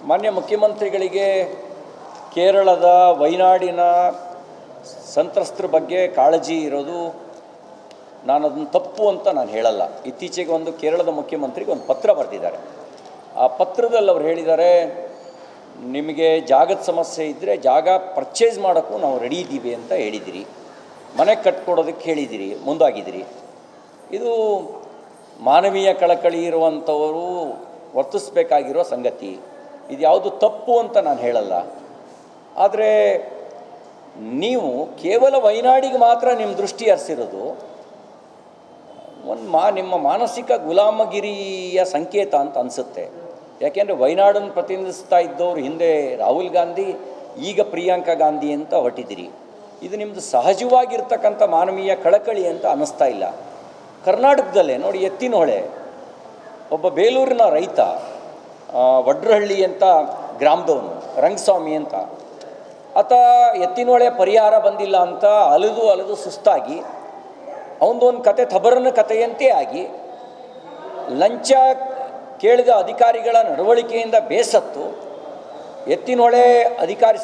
ಮಾನ್ಯ ಮುಖ್ಯಮಂತ್ರಿಗಳಿಗೆ ಕೇರಳದ ವಯನಾಡಿನ ಸಂತ್ರಸ್ತರ ಬಗ್ಗೆ ಕಾಳಜಿ ಇರೋದು ನಾನು ಅದನ್ನು ತಪ್ಪು ಅಂತ ನಾನು ಹೇಳಲ್ಲ. ಇತ್ತೀಚೆಗೆ ಒಂದು ಕೇರಳದ ಮುಖ್ಯಮಂತ್ರಿಗೆ ಒಂದು ಪತ್ರ ಬರೆದಿದ್ದಾರೆ. ಆ ಪತ್ರದಲ್ಲಿ ಅವ್ರು ಹೇಳಿದ್ದಾರೆ, ನಿಮಗೆ ಜಾಗದ ಸಮಸ್ಯೆ ಇದ್ದರೆ ಜಾಗ ಪರ್ಚೇಸ್ ಮಾಡೋಕ್ಕೂ ನಾವು ರೆಡಿ ಇದ್ದೀವಿ ಅಂತ ಹೇಳಿದಿರಿ, ಮನೆ ಕಟ್ಕೊಡೋದಕ್ಕೆ ಹೇಳಿದಿರಿ, ಮುಂದಾಗಿದ್ದೀರಿ. ಇದು ಮಾನವೀಯ ಕಳಕಳಿ ಇರುವಂಥವರು ವರ್ತಿಸಬೇಕಾಗಿರೋ ಸಂಗತಿ. ಇದು ಯಾವುದು ತಪ್ಪು ಅಂತ ನಾನು ಹೇಳಲ್ಲ. ಆದರೆ ನೀವು ಕೇವಲ ವಯನಾಡಿಗೆ ಮಾತ್ರ ನಿಮ್ಮ ದೃಷ್ಟಿ ಹರಿಸಿರೋದು ನಿಮ್ಮ ಮಾನಸಿಕ ಗುಲಾಮಗಿರಿಯ ಸಂಕೇತ ಅಂತ ಅನಿಸುತ್ತೆ. ಯಾಕೆಂದರೆ ವಯನಾಡನ್ನು ಪ್ರತಿನಿಧಿಸ್ತಾ ಇದ್ದವರು ಹಿಂದೆ ರಾಹುಲ್ ಗಾಂಧಿ, ಈಗ ಪ್ರಿಯಾಂಕಾ ಗಾಂಧಿ ಅಂತ ಹೊರಟಿದ್ದೀರಿ. ಇದು ನಿಮ್ಮದು ಸಹಜವಾಗಿರ್ತಕ್ಕಂಥ ಮಾನವೀಯ ಕಳಕಳಿ ಅಂತ ಅನ್ನಿಸ್ತಾ ಇಲ್ಲ. ಕರ್ನಾಟಕದಲ್ಲೇ ನೋಡಿ, ಎತ್ತಿನಹೊಳೆ ಒಬ್ಬ ಬೇಲೂರಿನ ರೈತ, ವಡ್ರಹಳ್ಳಿ ಅಂತ ಗ್ರಾಮದವನು, ರಂಗಸ್ವಾಮಿ ಅಂತ, ಆತ ಎತ್ತಿನಹೊಳೆ ಪರಿಹಾರ ಬಂದಿಲ್ಲ ಅಂತ ಅಲೆದು ಸುಸ್ತಾಗಿ ಅವನದೊಂದು ಕತೆ ಥಬರನ ಕಥೆಯಂತೆ ಆಗಿ ಲಂಚ ಕೇಳಿದ ಅಧಿಕಾರಿಗಳ ನಡವಳಿಕೆಯಿಂದ ಬೇಸತ್ತು ಎತ್ತಿನಹೊಳೆ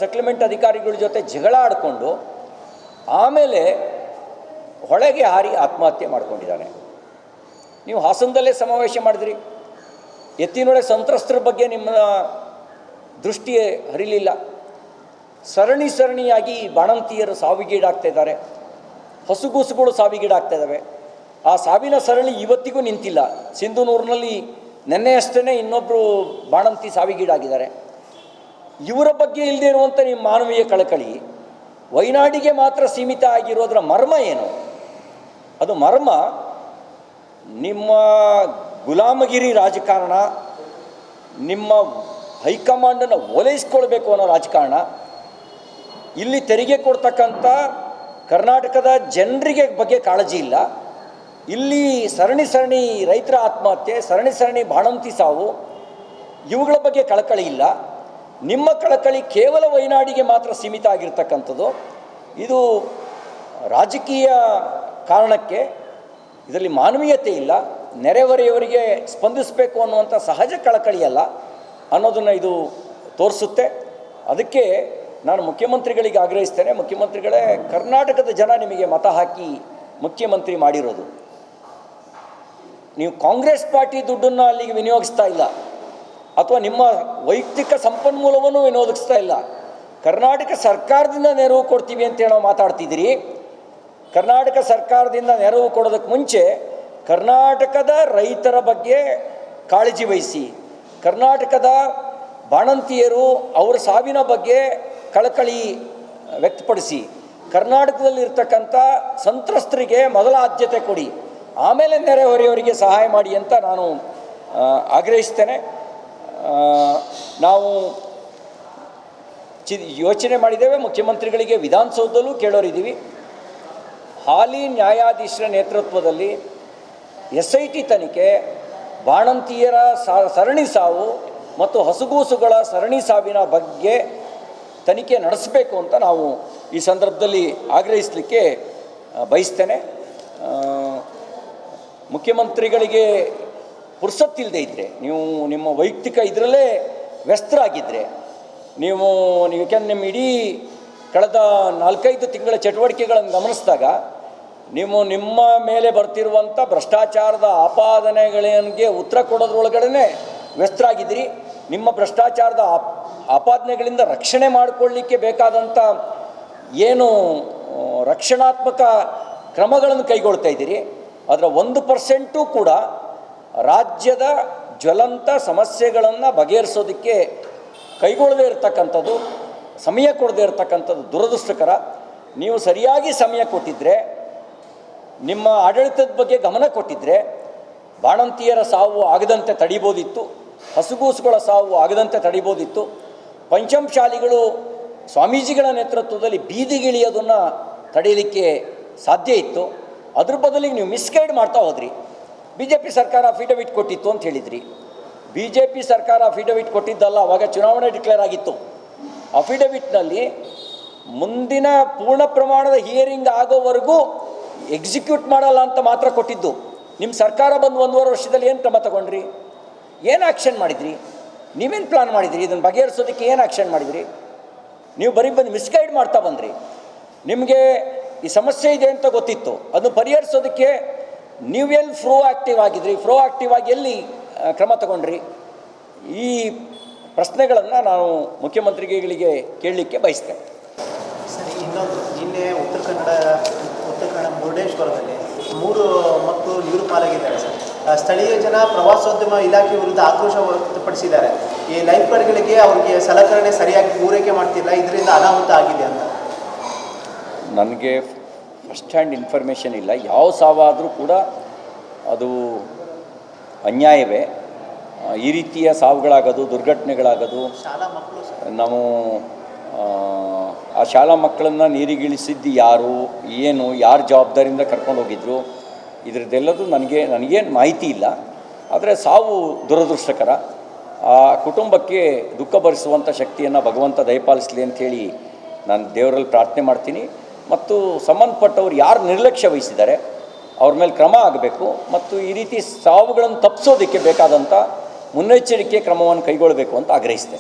ಸೆಟ್ಲ್ಮೆಂಟ್ ಅಧಿಕಾರಿಗಳ ಜೊತೆ ಜಗಳ ಆಡಿಕೊಂಡು ಆಮೇಲೆ ಹೊಳೆಗೆ ಹಾರಿ ಆತ್ಮಹತ್ಯೆ ಮಾಡ್ಕೊಂಡಿದ್ದಾನೆ. ನೀವು ಹಾಸನದಲ್ಲೇ ಸಮಾವೇಶ ಮಾಡಿದ್ರಿ, ಎತ್ತಿನಹೊಳೆ ಸಂತ್ರಸ್ತರ ಬಗ್ಗೆ ನಿಮ್ಮ ದೃಷ್ಟಿ ಹರಿಲಿಲ್ಲ. ಸರಣಿಯಾಗಿ ಬಾಣಂತಿಯರು ಸಾವಿಗೀಡಾಗ್ತಿದ್ದಾರೆ, ಹಸುಗೂಸುಗಳು ಸಾವಿಗೀಡಾಗ್ತಾಯಿದ್ದಾವೆ. ಆ ಸಾವಿನ ಸರಣಿ ಇವತ್ತಿಗೂ ನಿಂತಿಲ್ಲ. ಸಿಂಧುನೂರಿನಲ್ಲಿ ನೆನ್ನೆಯಷ್ಟೇ ಇನ್ನೊಬ್ಬರು ಬಾಣಂತಿ ಸಾವಿಗೀಡಾಗಿದ್ದಾರೆ. ಇವರ ಬಗ್ಗೆ ಇಲ್ಲದೆ ಇರುವಂಥ ನಿಮ್ಮ ಮಾನವೀಯ ಕಳಕಳಿ ವಯನಾಡಿಗೆ ಮಾತ್ರ ಸೀಮಿತ ಆಗಿರೋದರ ಮರ್ಮ ಏನು? ಅದು ಮರ್ಮ ನಿಮ್ಮ ಗುಲಾಮಗಿರಿ ರಾಜಕಾರಣ, ನಿಮ್ಮ ಹೈಕಮಾಂಡನ್ನು ಓಲೈಸ್ಕೊಳ್ಬೇಕು ಅನ್ನೋ ರಾಜಕಾರಣ. ಇಲ್ಲಿ ತೆರಿಗೆ ಕೊಡ್ತಕ್ಕಂಥ ಕರ್ನಾಟಕದ ಜನರಿಗೆ ಬಗ್ಗೆ ಕಾಳಜಿ ಇಲ್ಲ. ಇಲ್ಲಿ ಸರಣಿ ರೈತರ ಆತ್ಮಹತ್ಯೆ, ಸರಣಿ ಬಾಣಂತಿ ಸಾವು, ಇವುಗಳ ಬಗ್ಗೆ ಕಳಕಳಿ ಇಲ್ಲ. ನಿಮ್ಮ ಕಳಕಳಿ ಕೇವಲ ವಯನಾಡಿಗೆ ಮಾತ್ರ ಸೀಮಿತ ಆಗಿರ್ತಕ್ಕಂಥದ್ದು. ಇದು ರಾಜಕೀಯ ಕಾರಣಕ್ಕೆ, ಇದರಲ್ಲಿ ಮಾನವೀಯತೆ ಇಲ್ಲ. ನೆರೆಹೊರೆಯವರಿಗೆ ಸ್ಪಂದಿಸಬೇಕು ಅನ್ನುವಂಥ ಸಹಜ ಕಳಕಳಿಯಲ್ಲ ಅನ್ನೋದನ್ನು ಇದು ತೋರಿಸುತ್ತೆ. ಅದಕ್ಕೆ ನಾನು ಮುಖ್ಯಮಂತ್ರಿಗಳಿಗೆ ಆಗ್ರಹಿಸ್ತೇನೆ, ಮುಖ್ಯಮಂತ್ರಿಗಳೇ, ಕರ್ನಾಟಕದ ಜನ ನಿಮಗೆ ಮತ ಹಾಕಿ ಮುಖ್ಯಮಂತ್ರಿ ಮಾಡಿರೋದು. ನೀವು ಕಾಂಗ್ರೆಸ್ ಪಾರ್ಟಿ ದುಡ್ಡನ್ನು ಅಲ್ಲಿಗೆ ವಿನಿಯೋಗಿಸ್ತಾ ಇಲ್ಲ, ಅಥವಾ ನಿಮ್ಮ ವೈಯಕ್ತಿಕ ಸಂಪನ್ಮೂಲವನ್ನು ವಿನಿಯೋಗಿಸ್ತಾ ಇಲ್ಲ. ಕರ್ನಾಟಕ ಸರ್ಕಾರದಿಂದ ನೆರವು ಕೊಡ್ತೀವಿ ಅಂತ ಹೇಳೋ ಮಾತಾಡ್ತಿದ್ದೀರಿ. ಕರ್ನಾಟಕ ಸರ್ಕಾರದಿಂದ ನೆರವು ಕೊಡೋದಕ್ಕೆ ಮುಂಚೆ ಕರ್ನಾಟಕದ ರೈತರ ಬಗ್ಗೆ ಕಾಳಜಿ ವಹಿಸಿ, ಕರ್ನಾಟಕದ ಬಾಣಂತಿಯರು ಅವರ ಸಾವಿನ ಬಗ್ಗೆ ಕಳಕಳಿ ವ್ಯಕ್ತಪಡಿಸಿ, ಕರ್ನಾಟಕದಲ್ಲಿರ್ತಕ್ಕಂಥ ಸಂತ್ರಸ್ತರಿಗೆ ಮೊದಲ ಆದ್ಯತೆ ಕೊಡಿ, ಆಮೇಲೆ ನೆರೆಹೊರೆಯವರಿಗೆ ಸಹಾಯ ಮಾಡಿ ಅಂತ ನಾನು ಆಗ್ರಹಿಸ್ತೇನೆ. ನಾವು ಯೋಚನೆ ಮಾಡಿದ್ದೇವೆ, ಮುಖ್ಯಮಂತ್ರಿಗಳಿಗೆ ವಿಧಾನಸೌಧದಲ್ಲೂ ಕೇಳೋರಿದ್ದೀವಿ. ಹಾಲಿ ನ್ಯಾಯಾಧೀಶರ ನೇತೃತ್ವದಲ್ಲಿ SIT ತನಿಖೆ, ಬಾಣಂತಿಯರ ಸರಣಿ ಸಾವು ಮತ್ತು ಹಸುಗೂಸುಗಳ ಸರಣಿ ಸಾವಿನ ಬಗ್ಗೆ ತನಿಖೆ ನಡೆಸಬೇಕು ಅಂತ ನಾವು ಈ ಸಂದರ್ಭದಲ್ಲಿ ಆಗ್ರಹಿಸಲಿಕ್ಕೆ ಬಯಸ್ತೇನೆ. ಮುಖ್ಯಮಂತ್ರಿಗಳಿಗೆ ಪುರ್ಸೊತ್ತಿಲ್ಲದೆ ಇದ್ದರೆ, ನೀವು ನಿಮ್ಮ ವೈಯಕ್ತಿಕ ಇದರಲ್ಲೇ ವ್ಯಸ್ತರಾಗಿದ್ದರೆ, ನೀವು ಯಾಕೆಂದ್ರೆ ನಿಮ್ಮ ಇಡೀ ಕಳೆದ 4-5 ತಿಂಗಳ ಚಟುವಟಿಕೆಗಳನ್ನು ಗಮನಿಸಿದಾಗ ನಿಮ್ಮ ಮೇಲೆ ಬರ್ತಿರುವಂಥ ಭ್ರಷ್ಟಾಚಾರದ ಆಪಾದನೆಗಳಿಗೆ ಉತ್ತರ ಕೊಡೋದ್ರೊಳಗಡೆ ವ್ಯಸ್ತರಾಗಿದ್ದೀರಿ. ನಿಮ್ಮ ಭ್ರಷ್ಟಾಚಾರದ ಆಪಾದನೆಗಳಿಂದ ರಕ್ಷಣೆ ಮಾಡಿಕೊಳ್ಳಲಿಕ್ಕೆ ಬೇಕಾದಂಥ ಏನು ರಕ್ಷಣಾತ್ಮಕ ಕ್ರಮಗಳನ್ನು ಕೈಗೊಳ್ತಾ ಇದ್ದೀರಿ, ಅದರ 1% ಕೂಡ ರಾಜ್ಯದ ಜ್ವಲಂತ ಸಮಸ್ಯೆಗಳನ್ನು ಬಗೆಹರಿಸೋದಕ್ಕೆ ಕೈಗೊಳ್ಳದೇ ಇರತಕ್ಕಂಥದ್ದು, ಸಮಯ ಕೊಡದೇ ಇರತಕ್ಕಂಥದ್ದು ದುರದೃಷ್ಟಕರ. ನೀವು ಸರಿಯಾಗಿ ಸಮಯ ಕೊಟ್ಟಿದ್ದರೆ, ನಿಮ್ಮ ಆಡಳಿತದ ಬಗ್ಗೆ ಗಮನ ಕೊಟ್ಟಿದ್ದರೆ, ಬಾಣಂತಿಯರ ಸಾವು ಆಗದಂತೆ ತಡಿಬೋದಿತ್ತು, ಹಸುಗೂಸುಗಳ ಸಾವು ಆಗದಂತೆ ತಡಿಬೋದಿತ್ತು. ಪಂಚಮಶಾಲಿಗಳು ಸ್ವಾಮೀಜಿಗಳ ನೇತೃತ್ವದಲ್ಲಿ ಬೀದಿಗಿಳಿಯೋದನ್ನು ತಡೆಯಲಿಕ್ಕೆ ಸಾಧ್ಯ ಇತ್ತು. ಅದ್ರ ಬದಲಿಗೆ ನೀವು ಮಿಸ್ಗೈಡ್ ಮಾಡ್ತಾ ಹೋದ್ರಿ. BJP ಸರ್ಕಾರ ಅಫಿಡವಿಟ್ ಕೊಟ್ಟಿತ್ತು ಅಂತ ಹೇಳಿದ್ರಿ. BJP ಸರ್ಕಾರ ಅಫಿಡವಿಟ್ ಕೊಟ್ಟಿದ್ದಲ್ಲ, ಆವಾಗ ಚುನಾವಣೆ ಡಿಕ್ಲೇರ್ ಆಗಿತ್ತು. ಅಫಿಡವಿಟ್ನಲ್ಲಿ ಮುಂದಿನ ಪೂರ್ಣ ಪ್ರಮಾಣದ ಹಿಯರಿಂಗ್ ಆಗೋವರೆಗೂ ಎಕ್ಸಿಕ್ಯೂಟ್ ಮಾಡಲ್ಲ ಅಂತ ಮಾತ್ರ ಕೊಟ್ಟಿದ್ದು. ನಿಮ್ಮ ಸರ್ಕಾರ ಬಂದು 1.5 ವರ್ಷದಲ್ಲಿ ಏನು ಕ್ರಮ ತಗೊಂಡ್ರಿ? ಏನು ಆ್ಯಕ್ಷನ್ ಮಾಡಿದ್ರಿ? ನೀವೇನು ಪ್ಲಾನ್ ಮಾಡಿದಿರಿ? ಇದನ್ನು ಬಗೆಹರಿಸೋದಕ್ಕೆ ಏನು ಆ್ಯಕ್ಷನ್ ಮಾಡಿದಿರಿ? ನೀವು ಬರೀ ಬಂದು ಮಿಸ್ಗೈಡ್ ಮಾಡ್ತಾ ಬಂದ್ರಿ. ನಿಮಗೆ ಈ ಸಮಸ್ಯೆ ಇದೆ ಅಂತ ಗೊತ್ತಿತ್ತು, ಅದನ್ನು ಪರಿಹರಿಸೋದಕ್ಕೆ ನೀವೆಲ್ಲಿ ಆ್ಯಕ್ಟಿವ್ ಆಗಿದ್ರಿ? ಆ್ಯಕ್ಟಿವ್ ಆಗಿ ಎಲ್ಲಿ ಕ್ರಮ ತಗೊಂಡ್ರಿ? ಈ ಪ್ರಶ್ನೆಗಳನ್ನು ನಾನು ಮುಖ್ಯಮಂತ್ರಿಗಳಿಗೆ ಕೇಳಲಿಕ್ಕೆ ಬಯಸ್ತೇನೆ. ಸರಿ, ಇನ್ನೊಂದು, ನಿನ್ನೆ ಉತ್ತರ ಕನ್ನಡ ಮುರುಡೇಶ್ವರದಲ್ಲಿ 3 ಮಕ್ಕಳು ನೀರು ಪಾಲಾಗಿದ್ದಾರೆ ಸರ್. ಸ್ಥಳೀಯ ಜನ ಪ್ರವಾಸೋದ್ಯಮ ಇಲಾಖೆ ವಿರುದ್ಧ ಆಕ್ರೋಶ ವ್ಯಕ್ತಪಡಿಸಿದ್ದಾರೆ. ಈ ಲೈಫ್ ಗಾರ್ಡ್ಗಳಿಗೆ ಅವ್ರಿಗೆ ಸಲಕರಣೆ ಸರಿಯಾಗಿ ಪೂರೈಕೆ ಮಾಡ್ತಿಲ್ಲ, ಇದರಿಂದ ಅನಾಹುತ ಆಗಿದೆ ಅಂತ. ನನಗೆ ಫಸ್ಟ್ ಹ್ಯಾಂಡ್ ಇನ್ಫಾರ್ಮೇಷನ್ ಇಲ್ಲ. ಯಾವ ಸಾವಾದರೂ ಕೂಡ ಅದು ಅನ್ಯಾಯವೇ. ಈ ರೀತಿಯ ಸಾವುಗಳಾಗೋದು, ದುರ್ಘಟನೆಗಳಾಗೋದು, ಶಾಲಾ ಮಕ್ಕಳು ನಾವು ಆ ಶಾಲಾ ಮಕ್ಕಳನ್ನು ನೀರಿಗಿಳಿಸಿದ್ದು ಯಾರು, ಏನು, ಯಾರು ಜವಾಬ್ದಾರಿಯಿಂದ ಕರ್ಕೊಂಡು ಹೋಗಿದ್ರು, ಇದರದ್ದೆಲ್ಲದು ನನಗೇನು ಮಾಹಿತಿ ಇಲ್ಲ. ಆದರೆ ಸಾವು ದುರದೃಷ್ಟಕರ. ಆ ಕುಟುಂಬಕ್ಕೆ ದುಃಖ ಭರಿಸುವಂಥ ಶಕ್ತಿಯನ್ನು ಭಗವಂತ ದಯಪಾಲಿಸಲಿ ಅಂಥೇಳಿ ನಾನು ದೇವರಲ್ಲಿ ಪ್ರಾರ್ಥನೆ ಮಾಡ್ತೀನಿ. ಮತ್ತು ಸಂಬಂಧಪಟ್ಟವ್ರು ಯಾರು ನಿರ್ಲಕ್ಷ್ಯ ವಹಿಸಿದ್ದಾರೆ ಅವ್ರ ಮೇಲೆ ಕ್ರಮ ಆಗಬೇಕು. ಮತ್ತು ಈ ರೀತಿ ಸಾವುಗಳನ್ನು ತಪ್ಪಿಸೋದಕ್ಕೆ ಬೇಕಾದಂಥ ಮುನ್ನೆಚ್ಚರಿಕೆ ಕ್ರಮವನ್ನು ಕೈಗೊಳ್ಳಬೇಕು ಅಂತ ಆಗ್ರಹಿಸ್ತೇನೆ.